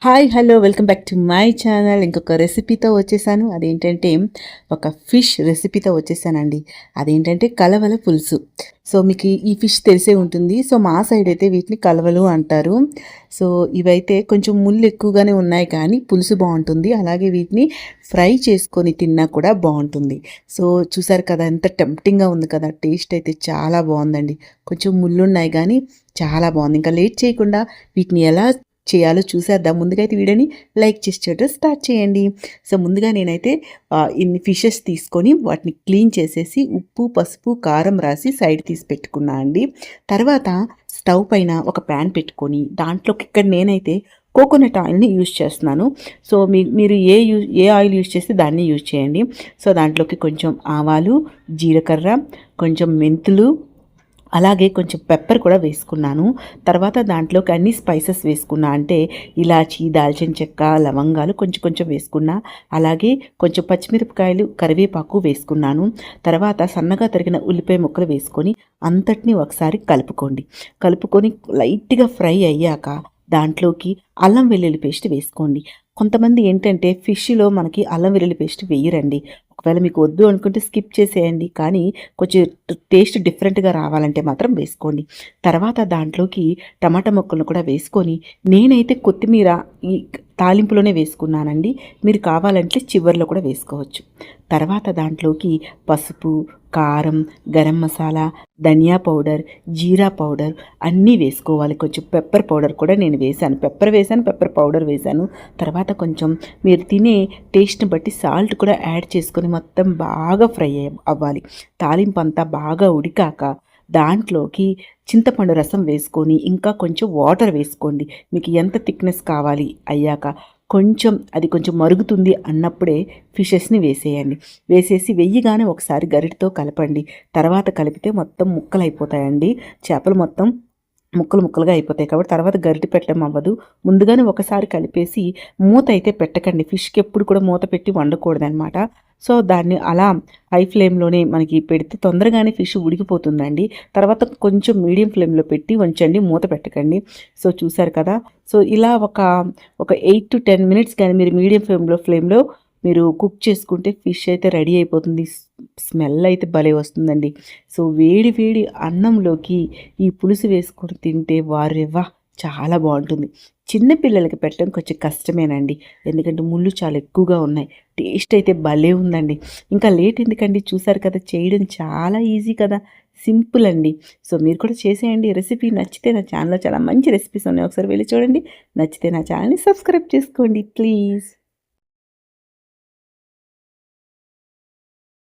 Hi hello welcome back to my channel. ఇంకొక రెసిపీతో వచ్చేసాను. అదేంటంటే ఒక ఫిష్ రెసిపీతో వచ్చేసానండి. అదేంటంటే కలవల పులుసు. సో మీకు ఈ ఫిష్ తెలిసే ఉంటుంది. సో మా సైడ్ అయితే వీటిని కలవలు అంటారు. సో ఇవైతే కొంచెం ముళ్ళు ఎక్కువగానే ఉన్నాయి కానీ పులుసు బాగుంటుంది. అలాగే వీటిని ఫ్రై చేసుకొని తిన్నా కూడా బాగుంటుంది. సో చూసారు కదా, ఎంత టెంప్టింగ్గా ఉంది కదా. టేస్ట్ అయితే చాలా బాగుందండి. కొంచెం ముళ్ళు ఉన్నాయి కానీ చాలా బాగుంది. ఇంకా లేట్ చేయకుండా వీటిని ఎలా చేయాలో చూసేద్దాం. ముందుగా అయితే వీడియోని లైక్ చేసి చూడటం స్టార్ట్ చేయండి. సో ముందుగా నేనైతే ఇన్ని ఫిషెస్ తీసుకొని వాటిని క్లీన్ చేసేసి ఉప్పు పసుపు కారం రాసి సైడ్ తీసి పెట్టుకున్నా అండి. తర్వాత స్టవ్ పైన ఒక ప్యాన్ పెట్టుకొని దాంట్లోకి ఇక్కడ నేనైతే కోకోనట్ ఆయిల్ని యూజ్ చేస్తున్నాను. సో మీరు ఏ ఆయిల్ యూజ్ చేస్తే దాన్ని యూజ్ చేయండి. సో దాంట్లోకి కొంచెం ఆవాలు, జీలకర్ర, కొంచెం మెంతులు, అలాగే కొంచెం పెప్పర్ కూడా వేసుకున్నాను. తర్వాత దాంట్లోకి అన్ని స్పైసెస్ వేసుకున్నా, అంటే ఇలాచి, దాల్చిన చెక్క, లవంగాలు కొంచెం కొంచెం వేసుకున్నా. అలాగే కొంచెం పచ్చిమిరపకాయలు, కరివేపాకు వేసుకున్నాను. తర్వాత సన్నగా తరిగిన ఉల్లిపాయ ముక్కలు వేసుకొని అంతటినీ ఒకసారి కలుపుకొని లైట్గా ఫ్రై అయ్యాక దాంట్లోకి అల్లం వెల్లుల్లి పేస్ట్ వేసుకోండి. కొంతమంది ఏంటంటే ఫిష్లో మనకి అల్లం వెల్లుల్లి పేస్ట్ వేయరండి. ఒకవేళ మీకు వద్దు అనుకుంటే స్కిప్ చేసేయండి, కానీ కొంచెం టేస్ట్ డిఫరెంట్గా రావాలంటే మాత్రం వేసుకోండి. తర్వాత దాంట్లోకి టమాటా ముక్కలను కూడా వేసుకొని నేనైతే కొత్తిమీర ఈ తాలింపులోనే వేసుకున్నానండి. మీరు కావాలంటే చివర్లో కూడా వేసుకోవచ్చు. తర్వాత దాంట్లోకి పసుపు, కారం, గరం మసాలా, ధనియా పౌడర్, జీరా పౌడర్ అన్నీ వేసుకోవాలి. కొంచెం పెప్పర్ పౌడర్ కూడా నేను వేశాను. పెప్పర్ పౌడర్ వేశాను. తర్వాత కొంచెం మీరు తినే టేస్ట్ని బట్టి సాల్ట్ కూడా యాడ్ చేసుకొని మొత్తం బాగా ఫ్రై అవ్వాలి. తాలింపు అంతా బాగా ఉడికాక దాంట్లోకి చింతపండు రసం వేసుకొని ఇంకా కొంచెం వాటర్ వేసుకోండి. మీకు ఎంత థిక్నెస్ కావాలి అయ్యాక కొంచెం మరుగుతుంది అన్నప్పుడే ఫిషెస్ని వేసేయండి. వేసేసి వెయ్యిగానే ఒకసారి గరిటతో కలపండి. తర్వాత కలిపితే మొత్తం ముక్కలు అయిపోతాయండి. చేపలు మొత్తం ముక్కలుగా అయిపోతాయి. కాబట్టి తర్వాత గరిటె పెట్టడం అవ్వదు. ముందుగానే ఒకసారి కలిపేసి మూత అయితే పెట్టకండి. ఫిష్కి ఎప్పుడు కూడా మూత పెట్టి వండకూడదనమాట. సో దాన్ని అలా హై ఫ్లేమ్లోనే మనకి పెడితే తొందరగానే ఫిష్ ఉడికిపోతుందండి. తర్వాత కొంచెం మీడియం ఫ్లేమ్లో పెట్టి ఉంచండి, మూత పెట్టకండి. సో చూసారు కదా. సో ఇలా ఒక 8 to 10 మినిట్స్ కానీ మీరు మీడియం ఫ్లేమ్లో మీరు కుక్ చేసుకుంటే ఫిష్ అయితే రెడీ అయిపోతుంది. స్మెల్ అయితే భలే వస్తుందండి. సో వేడి వేడి అన్నంలోకి ఈ పులుసు వేసుకొని తింటే వారెవ్వా చాలా బాగుంటుంది. చిన్నపిల్లలకి పెట్టడం కొంచెం కష్టమేనండి, ఎందుకంటే ముళ్ళు చాలా ఎక్కువగా ఉన్నాయి. టేస్ట్ అయితే భలే ఉందండి. ఇంకా లేట్ ఎందుకండి, చూసారు కదా, చేయడం చాలా ఈజీ కదా, సింపుల్ అండి. సో మీరు కూడా చేసేయండి. రెసిపీ నచ్చితే నా ఛానల్లో చాలా మంచి రెసిపీస్ ఉన్నాయి, ఒకసారి వెళ్ళి చూడండి. నచ్చితే నా ఛానల్ని సబ్స్క్రైబ్ చేసుకోండి ప్లీజ్.